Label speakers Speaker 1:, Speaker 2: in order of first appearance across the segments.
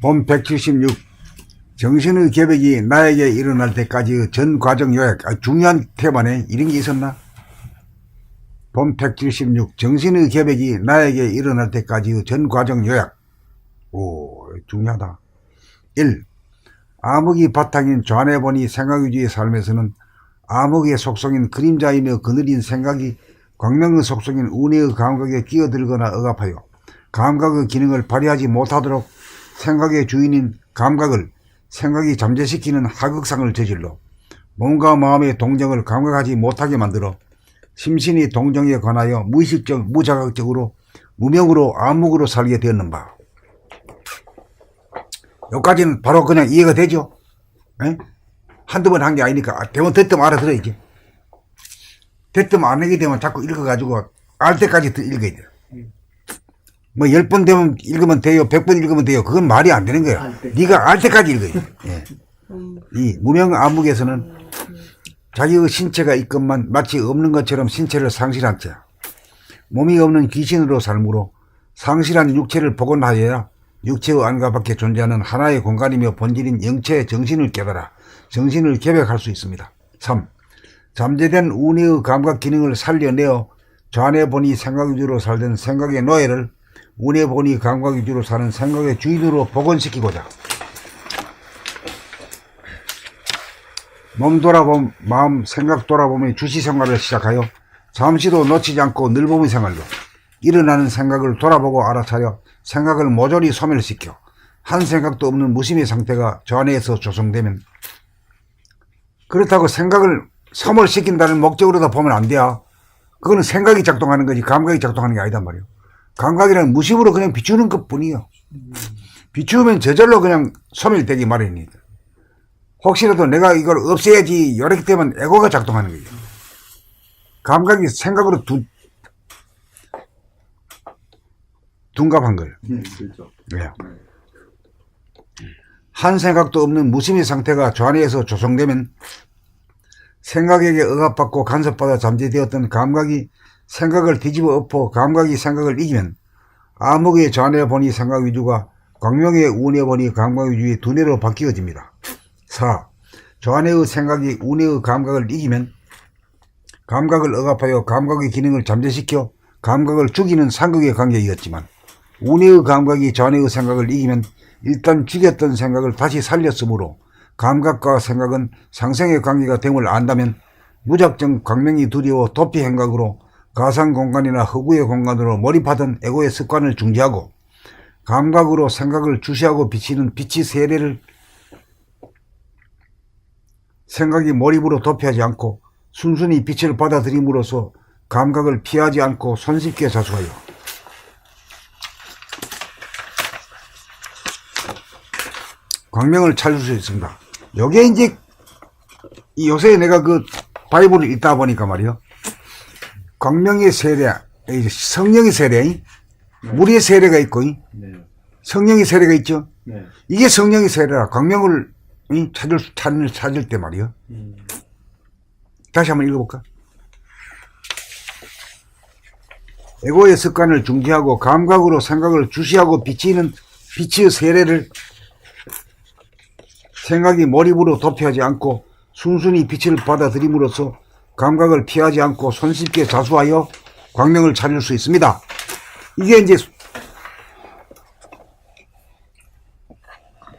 Speaker 1: 본 176 정신의 계백이 나에게 일어날 때까지의 전 과정 요약. 중요한 테마네. 이런 게 있었나? 본 176 정신의 계백이 나에게 일어날 때까지의 전 과정 요약. 오, 중요하다. 1. 암흑이 바탕인 좌뇌본이 생각위주의 삶에서는 암흑의 속성인 그림자이며 그늘인 생각이 광명의 속성인 운해의 감각에 끼어들거나 억압하여 감각의 기능을 발휘하지 못하도록 생각의 주인인 감각을 생각이 잠재시키는 하극상을 저질러 몸과 마음의 동정을 감각하지 못하게 만들어 심신이 동정에 관하여 무의식적, 무자각적으로 무명으로 암묵으로 살게 되었는 바. 여기까지는 바로 그냥 이해가 되죠? 에? 한두 번 한 게 아니니까 대면 됐으면 알아들어야지. 됐으면 안 하게 되면 자꾸 읽어가지고 알 때까지 읽어야 돼요. 뭐 10번 되면 읽으면 돼요, 100번 읽으면 돼요. 그건 말이 안 되는 거야. 네가 알 때까지 읽어야 돼. 예. 이 무명 암묵에서는 자기의 신체가 있건만 마치 없는 것처럼 신체를 상실한 채 몸이 없는 귀신으로 삶으로 상실한 육체를 복원하여야 육체의 안과 밖에 존재하는 하나의 공간이며 본질인 영체의 정신을 깨달아 정신을 계백할 수 있습니다. 3. 잠재된 운해의 감각 기능을 살려내어 좌뇌본이 생각 위주로 살던 생각의 노예를 운해본이 감각 위주로 사는 생각의 주인으로 복원시키고자 몸 돌아봄, 마음, 생각 돌아봄의 주시생활을 시작하여 잠시도 놓치지 않고 늘봄의 생활로 일어나는 생각을 돌아보고 알아차려 생각을 모조리 소멸시켜 한 생각도 없는 무심의 상태가 좌뇌에서 조성되면, 그렇다고 생각을 소멸시킨다는 목적으로다 보면 안 돼요. 그거는 생각이 작동하는 거지 감각이 작동하는 게 아니단 말이에요. 감각이란 무심으로 그냥 비추는 것 뿐이에요. 비추면 저절로 그냥 소멸되기 마련이니까. 혹시라도 내가 이걸 없애야지 이렇게 되면 에고가 작동하는 거예요. 감각이 생각으로 둔갑한 거예요.
Speaker 2: 그렇죠.
Speaker 1: 왜요? 한 생각도 없는 무심의 상태가 좌뇌에서 조성되면 생각에게 억압받고 간섭받아 잠재되었던 감각이 생각을 뒤집어 엎어 감각이 생각을 이기면 암흑의 좌뇌본이 생각 위주가 광명의 운해본이 감각 위주의 두뇌로 바뀌어집니다. 4. 좌뇌의 생각이 운해의 감각을 이기면 감각을 억압하여 감각의 기능을 잠재시켜 감각을 죽이는 상극의 관계이었지만 운해의 감각이 좌뇌의 생각을 이기면 일단 죽였던 생각을 다시 살렸으므로 감각과 생각은 상생의 관계가 됨을 안다면 무작정 광명이 두려워 도피 행각으로 가상 공간이나 허구의 공간으로 몰입하던 에고의 습관을 중지하고 감각으로 생각을 주시하고 비치는 빛의 세례를 생각이 몰입으로 도피하지 않고 순순히 빛을 받아들임으로써 감각을 피하지 않고 손쉽게 자수하여 광명을 찾을 수 있습니다. 요게 이제 요새 내가 그 바이블을 읽다 보니까 말이요, 광명의 세례, 성령의 세례, 물의 세례가 있고 성령의 세례가 있죠. 이게 성령의 세례라. 광명을 찾을 때 말이요. 다시 한번 읽어볼까? 에고의 습관을 중지하고 감각으로 생각을 주시하고 비치는 빛의 세례를 생각이 몰입으로 도피하지 않고 순순히 빛을 받아들임으로써 감각을 피하지 않고 손쉽게 자수하여 광명을 찾을 수 있습니다. 이게 이제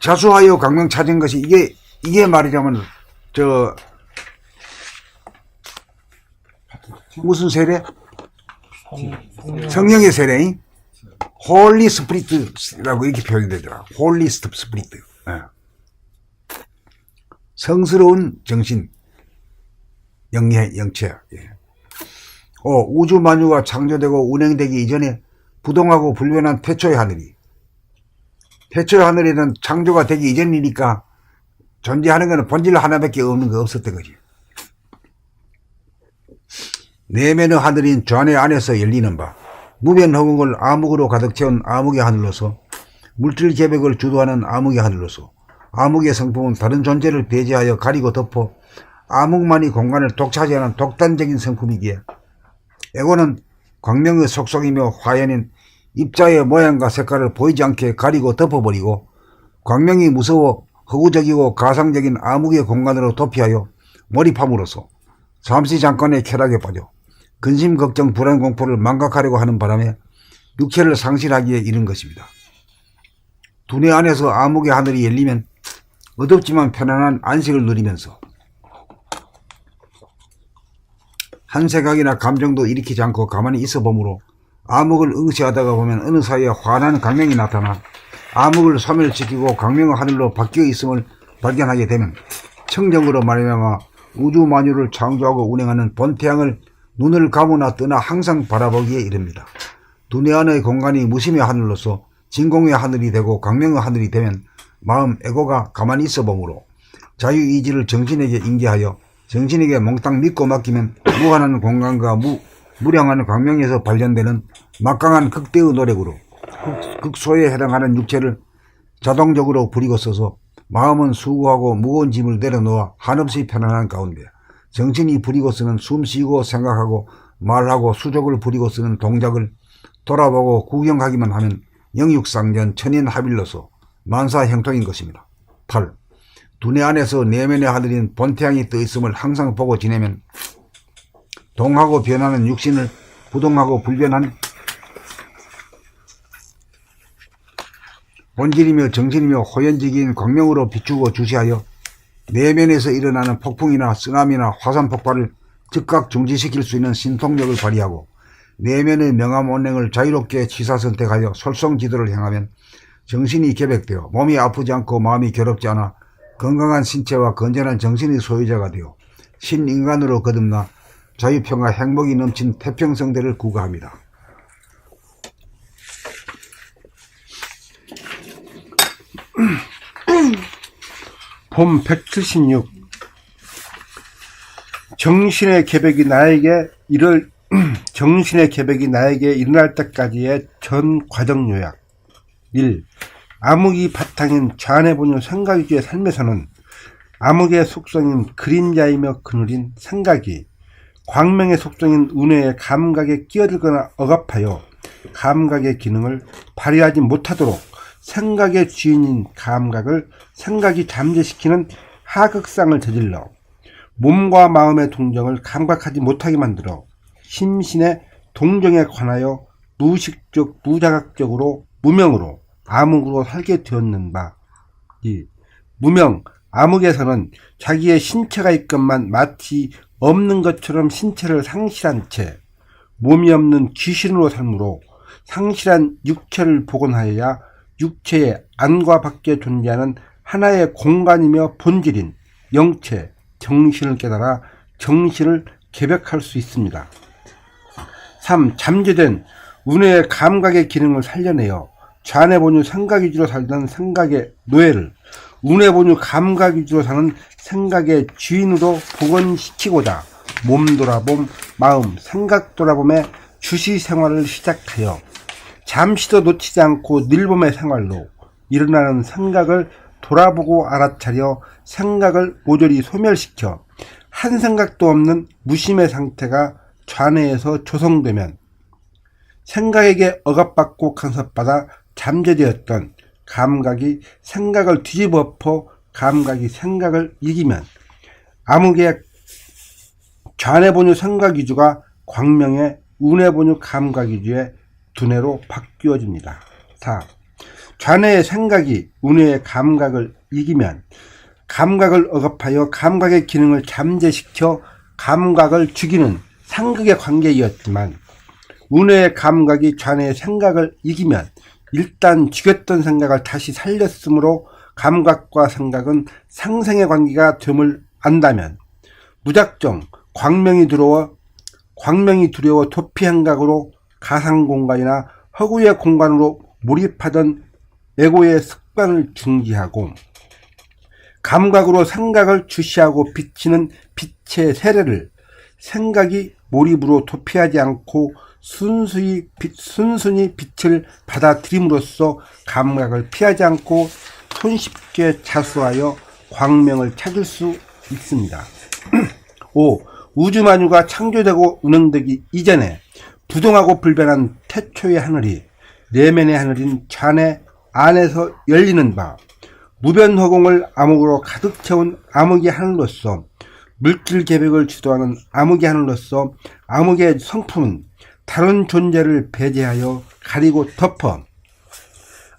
Speaker 1: 자수하여 광명 찾은 것이 이게 말이자면 무슨 세례? 성령의 세례, 홀리 스피리트라고 이렇게 표현되더라. 홀리 스피리트. 성스러운 정신, 영체. 우주 만유가 창조되고 운행되기 이전에 부동하고 불변한 태초의 하늘이, 태초의 하늘에는 창조가 되기 이전이니까 존재하는 것은 본질 하나밖에 없는 거 없었던 거지. 내면의 하늘인 좌뇌 안에서 열리는 바, 무변허공을 암흑으로 가득 채운 암흑의 하늘로서, 물질 계백을 주도하는 암흑의 하늘로서, 암흑의 성품은 다른 존재를 배제하여 가리고 덮어 암흑만이 공간을 독차지하는 독단적인 성품이기에 에고는 광명의 속성이며 화연인 입자의 모양과 색깔을 보이지 않게 가리고 덮어버리고 광명이 무서워 허구적이고 가상적인 암흑의 공간으로 도피하여 몰입함으로써 잠시 잠깐의 쾌락에 빠져 근심 걱정 불안 공포를 망각하려고 하는 바람에 육체를 상실하기에 이른 것입니다. 두뇌 안에서 암흑의 하늘이 열리면 어둡지만 편안한 안식을 누리면서 한 생각이나 감정도 일으키지 않고 가만히 있어 보므로 암흑을 응시하다가 보면 어느 사이에 환한 광명이 나타나 암흑을 소멸시키고 광명의 하늘로 바뀌어 있음을 발견하게 되면 청정으로 말미암아 우주 만유를 창조하고 운행하는 본태양을 눈을 감으나 뜨나 항상 바라보기에 이릅니다. 두뇌 안의 공간이 무심의 하늘로서 진공의 하늘이 되고 광명의 하늘이 되면 마음 에고가 가만히 있어 보므로 자유의지를 정신에게 인계하여 정신에게 몽땅 믿고 맡기면 무한한 공간과 무량한 광명에서 발견되는 막강한 극대의 노력으로 극소에 해당하는 육체를 자동적으로 부리고 써서 마음은 수고하고 무거운 짐을 내려놓아 한없이 편안한 가운데 정신이 부리고 쓰는 숨쉬고 생각하고 말하고 수족을 부리고 쓰는 동작을 돌아보고 구경하기만 하면 영육상전 천인합일로서 만사형통인 것입니다. 8. 두뇌 안에서 내면의 하늘인 본태양이 떠있음을 항상 보고 지내면 동하고 변하는 육신을 부동하고 불변한 본질이며 정신이며 호연적인 광명으로 비추고 주시하여 내면에서 일어나는 폭풍이나 쓰나미나 화산 폭발을 즉각 중지시킬 수 있는 신통력을 발휘하고 내면의 명암 온냉을 자유롭게 취사선택하여 솔성지도를 향하면 정신이 개백되어 몸이 아프지 않고 마음이 괴롭지 않아 건강한 신체와 건전한 정신의 소유자가 되어 신인간으로 거듭나 자유평화 행복이 넘친 태평성대를 구가합니다.
Speaker 2: 봄 176. 정신의 계백이 나에게 일어날 때까지의 전 과정 요약. 1. 암흑이 바탕인 좌뇌본유 생각위주의 삶에서는 암흑의 속성인 그림자이며 그늘인 생각이 광명의 속성인 운해의 감각에 끼어들거나 억압하여 감각의 기능을 발휘하지 못하도록 생각의 주인인 감각을 생각이 잠재시키는 하극상을 저질러 몸과 마음의 동정을 감각하지 못하게 만들어 심신의 동정에 관하여 무의식적 무자각적으로 무명으로 암흑으로 살게 되었는 바. 2. 무명, 암흑에서는 자기의 신체가 있건만 마치 없는 것처럼 신체를 상실한 채 몸이 없는 귀신으로 삶으로 상실한 육체를 복원하여야 육체의 안과 밖에 존재하는 하나의 공간이며 본질인 영체, 정신을 깨달아 정신을 개벽할 수 있습니다. 3. 잠재된 운해의 감각의 기능을 살려내어 좌뇌본유 생각 위주로 살던 생각의 노예를 운해본유 감각 위주로 사는 생각의 주인으로 복원시키고자 몸 돌아봄, 마음, 생각 돌아봄의 주시 생활을 시작하여 잠시도 놓치지 않고 늘봄의 생활로 일어나는 생각을 돌아보고 알아차려 생각을 모조리 소멸시켜 한 생각도 없는 무심의 상태가 좌뇌에서 조성되면 생각에게 억압받고 간섭받아 잠재되었던 감각이 생각을 뒤집어 엎어 감각이 생각을 이기면 암흑의 좌뇌본유 생각 위주가 광명의 운해본유 감각 위주의 두뇌로 바뀌어집니다. 4. 좌뇌의 생각이 운해의 감각을 이기면 감각을 억압하여 감각의 기능을 잠재시켜 감각을 죽이는 상극의 관계이었지만 운해의 감각이 좌뇌의 생각을 이기면 일단 죽였던 생각을 다시 살렸으므로 감각과 생각은 상생의 관계가 됨을 안다면 무작정 광명이 두려워 도피 행각으로 가상공간이나 허구의 공간으로 몰입하던 에고의 습관을 중지하고 감각으로 생각을 주시하고 비치는 빛의 세례를 생각이 몰입으로 도피하지 않고 순순히 빛을 받아들임으로써 감각을 피하지 않고 손쉽게 자수하여 광명을 찾을 수 있습니다. 5. 우주만유가 창조되고 운행되기 이전에 부동하고 불변한 태초의 하늘이 내면의 하늘인 잔해 안에서 열리는 바, 무변허공을 암흑으로 가득 채운 암흑의 하늘로서 물질 계백을 주도하는 암흑의 하늘로서 암흑의 성품은 다른 존재를 배제하여 가리고 덮어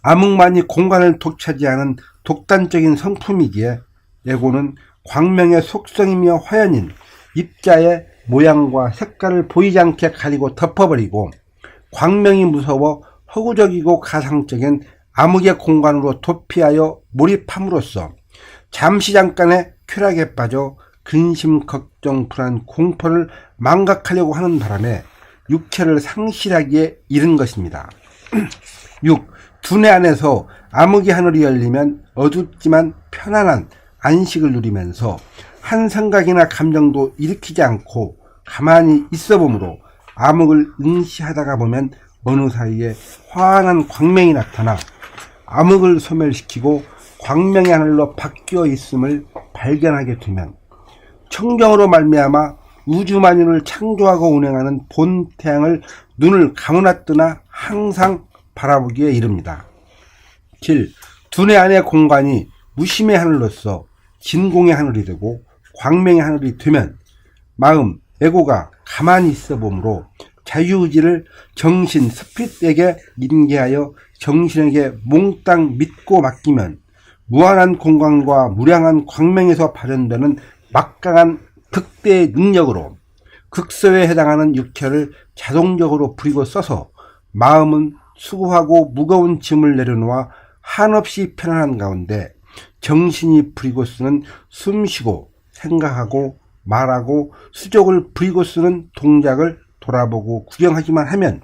Speaker 2: 암흑만이 공간을 독차지하는 독단적인 성품이기에 에고는 광명의 속성이며 화연인 입자의 모양과 색깔을 보이지 않게 가리고 덮어버리고 광명이 무서워 허구적이고 가상적인 암흑의 공간으로 도피하여 몰입함으로써 잠시 잠깐의 쾌락에 빠져 근심, 걱정, 불안, 공포를 망각하려고 하는 바람에 육체를 상실하기에 이른 것입니다. 6. 두뇌 안에서 암흑의 하늘이 열리면 어둡지만 편안한 안식을 누리면서 한 생각이나 감정도 일으키지 않고 가만히 있어 보므로 암흑을 응시하다가 보면 어느 사이에 환한 광명이 나타나 암흑을 소멸시키고 광명의 하늘로 바뀌어 있음을 발견하게 되면 청정으로 말미암아 우주만유를 창조하고 운행하는 본 태양을 눈을 감으나 뜨나 항상 바라보기에 이릅니다. 7. 두뇌 안의 공간이 무심의 하늘로서 진공의 하늘이 되고 광명의 하늘이 되면 마음, 에고가 가만히 있어 보므로 자유의지를 정신, 스피릿에게 인계하여 정신에게 몽땅 믿고 맡기면 무한한 공간과 무량한 광명에서 발현되는 막강한 득대의 능력으로 극소에 해당하는 육체를 자동적으로 부리고 써서 마음은 수고하고 무거운 짐을 내려놓아 한없이 편안한 가운데 정신이 부리고 쓰는 숨쉬고 생각하고 말하고 수족을 부리고 쓰는 동작을 돌아보고 구경하기만 하면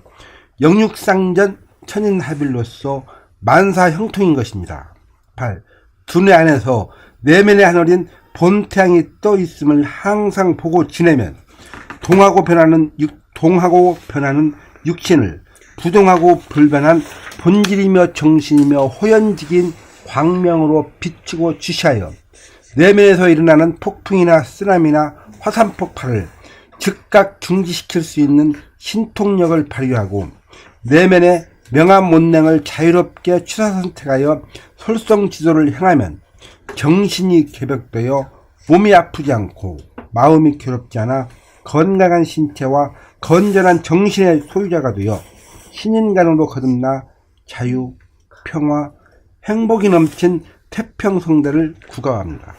Speaker 2: 영육상전 천인합일로서 만사형통인 것입니다. 8. 두뇌 안에서 내면의 하늘인 본태양이 떠 있음을 항상 보고 지내면 동하고 변하는 육신을 부동하고 불변한 본질이며 정신이며 호연직인 광명으로 비추고 주시하여 내면에서 일어나는 폭풍이나 쓰나미나 화산폭발을 즉각 중지시킬 수 있는 신통력을 발휘하고 내면의 명암 못냉을 자유롭게 취사선택하여 솔성지도를 향하면 정신이 개벽되어 몸이 아프지 않고 마음이 괴롭지 않아 건강한 신체와 건전한 정신의 소유자가 되어 신인간으로 거듭나 자유, 평화, 행복이 넘친 태평성대를 구가합니다.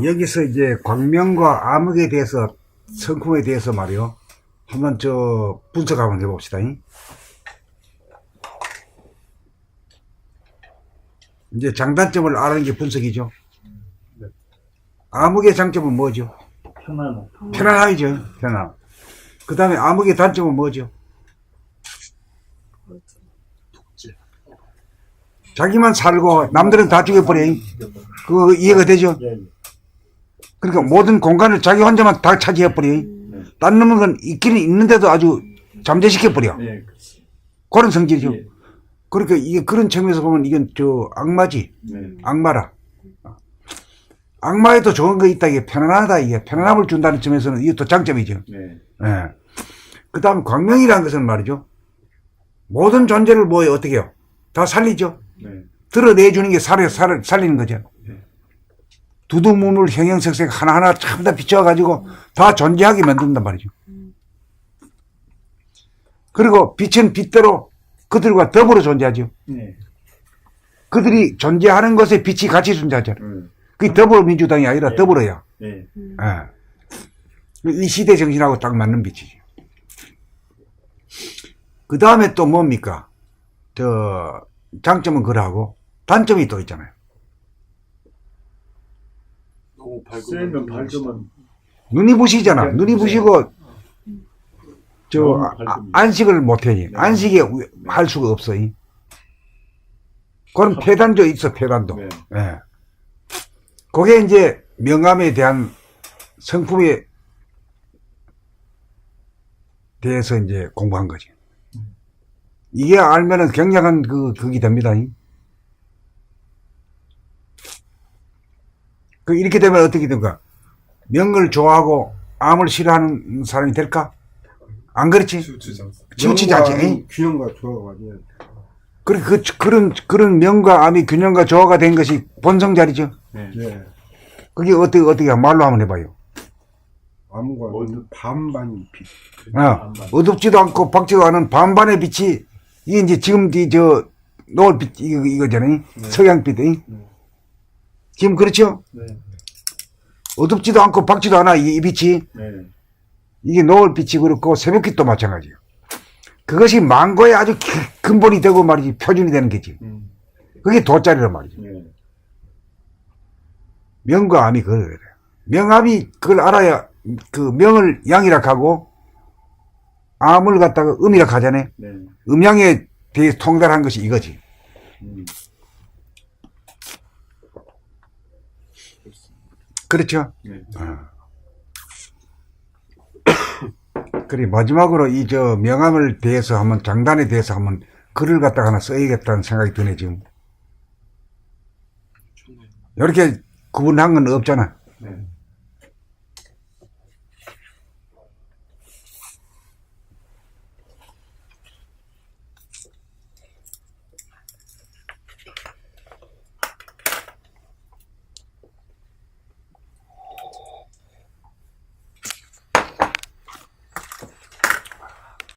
Speaker 1: 여기서 이제 광명과 암흑에 대해서 성품에 대해서 말이요. 한번 분석 한번 해봅시다. 이제 장단점을 아는 게 분석이죠. 암흑의 장점은 뭐죠? 편안함이죠. 편안함. 그 다음에 암흑의 단점은 뭐죠? 자기만 살고 남들은 다 죽여버려. 그거 이해가 되죠? 그러니까 모든 공간을 자기 혼자만 다 차지해버려. 딴 놈은 있기는 있는데도 아주 잠재시켜버려. 그런 성질이죠. 그러니까 이게 그런 측면에서 보면 이건 악마지. 악마라. 악마에도 좋은 거 있다. 이게 편안하다. 이게 편안함을 준다는 점에서는 이게 또 장점이죠. 그 다음 광명이라는 것은 말이죠. 모든 존재를 어떻게 해요? 다 살리죠. 드러내주는 게 살리는 거죠. 두두문물 형형색색 하나하나 참 다 비춰가지고 다 존재하게 만든단 말이죠. 그리고 빛은 빛대로 그들과 더불어 존재하죠. 그들이 존재하는 것에 빛이 같이 존재하잖아요. 그게 더불어민주당이 아니라 더불어야. 이 시대 정신하고 딱 맞는 빛이죠. 그 다음에 또 뭡니까? 장점은 그러하고 단점이 또 있잖아요.
Speaker 3: 세면 밝으면
Speaker 1: 눈이 부시잖아. 눈이 부시고 안식을 못해. 안식에 할 수가 없어. 그런 폐단도 있어. 폐단도. 그게 이제 명암에 대한 성품에 대해서 이제 공부한 거지. 이게 알면은 굉장한 그게 됩니다. 이렇게 되면 어떻게 된가? 명을 좋아하고 암을 싫어하는 사람이 될까? 안 그렇지?
Speaker 3: 치우치지 않습니다.
Speaker 1: 치우치지 않지. 에이?
Speaker 2: 균형과 조화가 아니에요.
Speaker 1: 그런 명과 암이 균형과 조화가 된 것이 본성 자리죠.
Speaker 3: 네.
Speaker 2: 예.
Speaker 1: 그게 어떻게 말로 한번 해봐요.
Speaker 2: 암과 반반 빛.
Speaker 1: 어둡지도 않고 밝지도 않은 반반의 빛이, 이게 이제 지금 노을빛, 이거잖아요. 석양빛. 지금 그렇죠?
Speaker 3: 네.
Speaker 1: 어둡지도 않고 밝지도 않아, 이 빛이.
Speaker 3: 네.
Speaker 1: 이게 노을빛이 그렇고 새벽빛도 마찬가지예요. 그것이 망고의 아주 근본이 되고 말이지, 표준이 되는 거지. 그게 도짜리란 말이죠.
Speaker 3: 네.
Speaker 1: 명과 암이 그래요. 명암이 그걸 알아야 그 명을 양이라 하고 암을 갖다가 음이라 하잖아요.
Speaker 3: 네.
Speaker 1: 음양에 대해 통달한 것이 이거지. 그렇죠?
Speaker 3: 네.
Speaker 1: 그래, 마지막으로 명암을 대해서 한번, 장단에 대해서 한번 글을 갖다가 하나 써야겠다는 생각이 드네, 지금. 이렇게 구분한 건 없잖아.